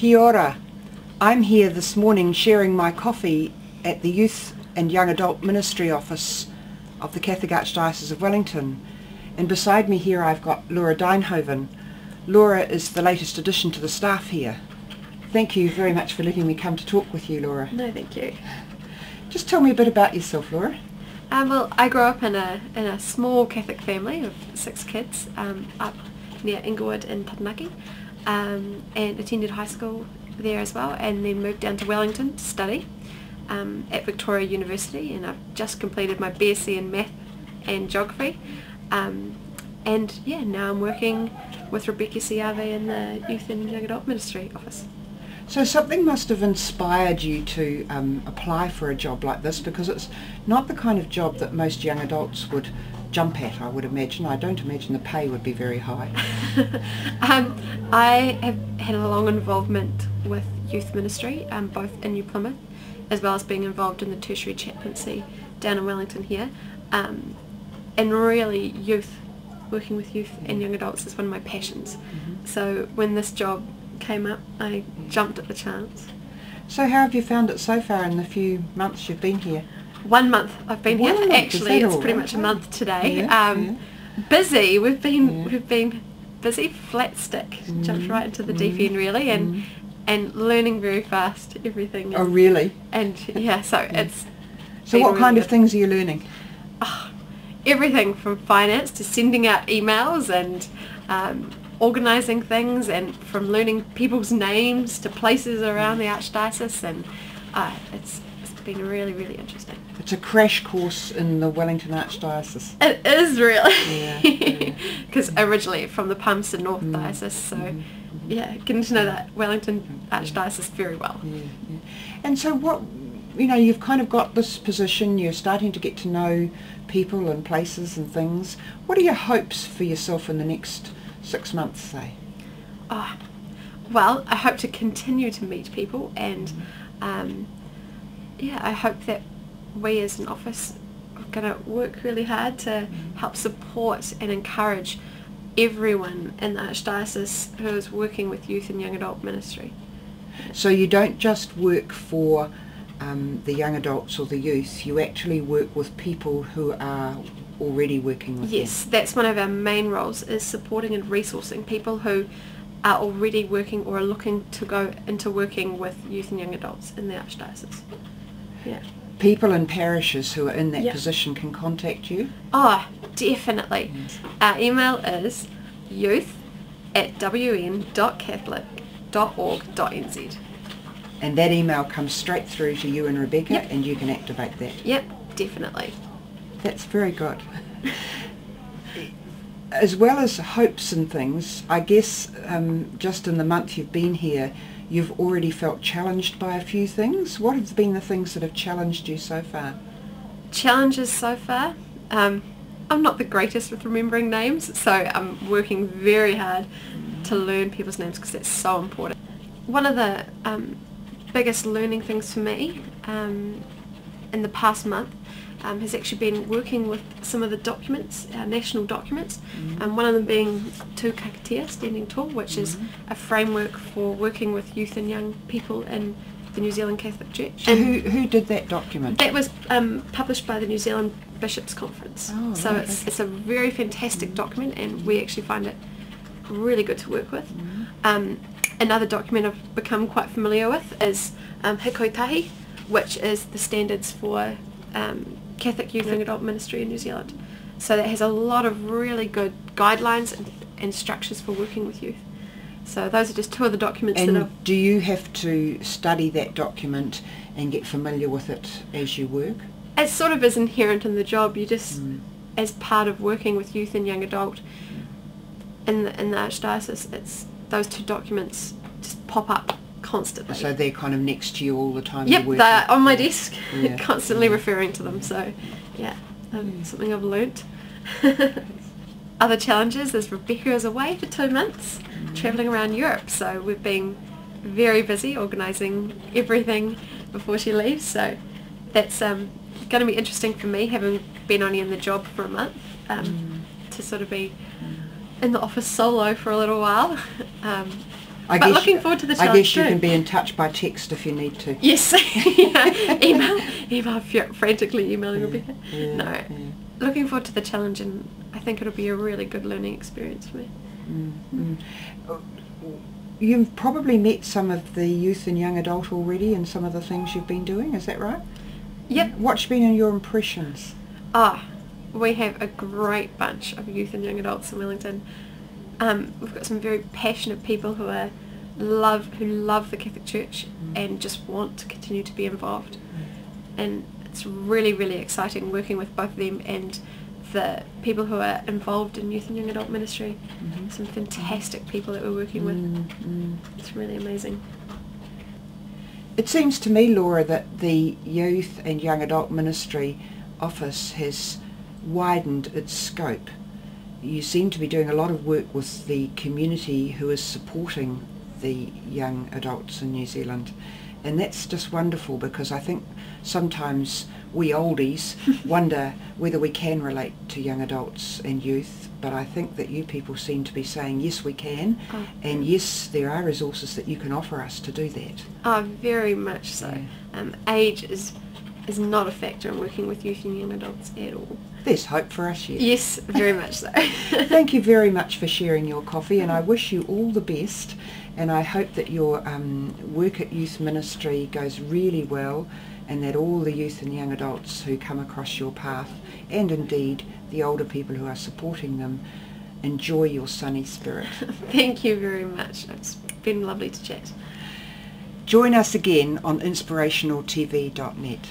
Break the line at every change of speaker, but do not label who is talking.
Kia ora. I'm here this morning sharing my coffee at the Youth and Young Adult Ministry Office of the Catholic Archdiocese of Wellington, and beside me here I've got Laura Deinhoven. Laura is the latest addition to the staff here. Thank you very much for letting me come to talk with you, Laura.
No, thank you.
Just tell me a bit about yourself, Laura.
Well, I grew up in a small Catholic family of 6 kids up near Inglewood in Taranaki, and attended high school there as well, and then moved down to Wellington to study at Victoria University, and I've just completed my BSc in Math and Geography, and yeah, now I'm working with Rebecca Ciave in the Youth and Young Adult Ministry Office.
So something must have inspired you to apply for a job like this, because it's not the kind of job that most young adults would jump at, I would imagine. I don't imagine the pay would be very high.
I have had a long involvement with youth ministry, both in New Plymouth as well as being involved in the tertiary chaplaincy down in Wellington here, and really working with youth and young adults is one of my passions. So when this job came up, I jumped at the chance.
So how have you found it so far in the few months you've been here?
1 month I've been here. Actually, it's pretty much a month today. Busy. We've been busy. Flat stick. Jumped right into the deep end really, and learning very fast everything.
Oh really?
And yeah, so it's.
So what kind of things are you learning?
Everything from finance to sending out emails and organising things, and from learning people's names to places around the Archdiocese, and it's been really, really interesting.
It's a crash course in the Wellington Archdiocese.
It is really, because originally from the Palmerston North Diocese, so yeah, getting to know that Wellington Archdiocese very well.
And so what, you've kind of got this position, you're starting to get to know people and places and things. What are your hopes for yourself in the next 6 months, say?
Well, I hope to continue to meet people, and yeah, I hope that we as an office are going to work really hard to help support and encourage everyone in the Archdiocese who is working with youth and young adult ministry.
So you don't just work for the young adults or the youth, you actually work with people who are already working with
Yes,
them.
that's one of our main roles, is supporting and resourcing people who are already working or are looking to go into working with youth and young adults in the Archdiocese. Yeah.
People in parishes who are in that position can contact you?
Oh, definitely. Our email is youth@wn.catholic.org.nz.
And that email comes straight through to you and Rebecca, and you can activate that?
Yep, definitely.
That's very good. As well as hopes and things, I guess just in the month you've been here, you've already felt challenged by a few things. What have been the things that have challenged you so far?
Challenges so far? I'm not the greatest with remembering names, so I'm working very hard to learn people's names because that's so important. One of the biggest learning things for me in the past month has actually been working with some of the documents, our national documents, one of them being Tu Kakatea, Standing Tall, which is a framework for working with youth and young people in the New Zealand Catholic Church.
So who did that document?
That was published by the New Zealand Bishops' Conference.
Oh,
so
right,
it's a very fantastic document, and we actually find it really good to work with. Another document I've become quite familiar with is Hikoitahi, which is the standards for Catholic youth and adult ministry in New Zealand. So that has a lot of really good guidelines and structures for working with youth. So those are just two of the documents that I've...
Do you have to study that document and get familiar with it as you work?
It sort of is inherent in the job. You just, as part of working with youth and young adult in the Archdiocese, it's those two documents just pop up constantly.
So they're kind of next to you all the time?
Yep,
you're
they're on my desk,
Yeah.
constantly referring to them. So yeah, something I've learnt. Other challenges is Rebecca is away for 2 months, travelling around Europe. So we've been very busy organising everything before she leaves. So that's going to be interesting for me, having been only in the job for a month, to sort of be in the office solo for a little while.
I
But
guess
looking forward to the
I
challenge
guess you
too.
can be in touch by text if you need to.
Yes, yeah. email, frantically emailing Rebecca.
Yeah,
No,
yeah.
looking forward to the challenge, and I think it'll be a really good learning experience for me.
You've probably met some of the youth and young adult already and some of the things you've been doing, is that right?
Yep.
What's been your impressions?
We have a great bunch of youth and young adults in Wellington. We've got some very passionate people who love the Catholic Church and just want to continue to be involved. And it's really, really exciting working with both of them and the people who are involved in youth and young adult ministry. Some fantastic people that we're working with. It's really amazing.
It seems to me, Laura, that the Youth and Young Adult Ministry Office has widened its scope. You seem to be doing a lot of work with the community who is supporting the young adults in New Zealand, and that's just wonderful, because I think sometimes we oldies wonder whether we can relate to young adults and youth, but I think that you people seem to be saying yes, we can, and yes, there are resources that you can offer us to do that.
Very much so. Age is not a factor in working with youth and young adults at all.
There's hope for us yet.
Yes, very much so.
Thank you very much for sharing your coffee, and I wish you all the best, and I hope that your work at youth ministry goes really well, and that all the youth and young adults who come across your path, and indeed the older people who are supporting them, enjoy your sunny spirit.
Thank you very much. It's been lovely to chat.
Join us again on inspirationaltv.net.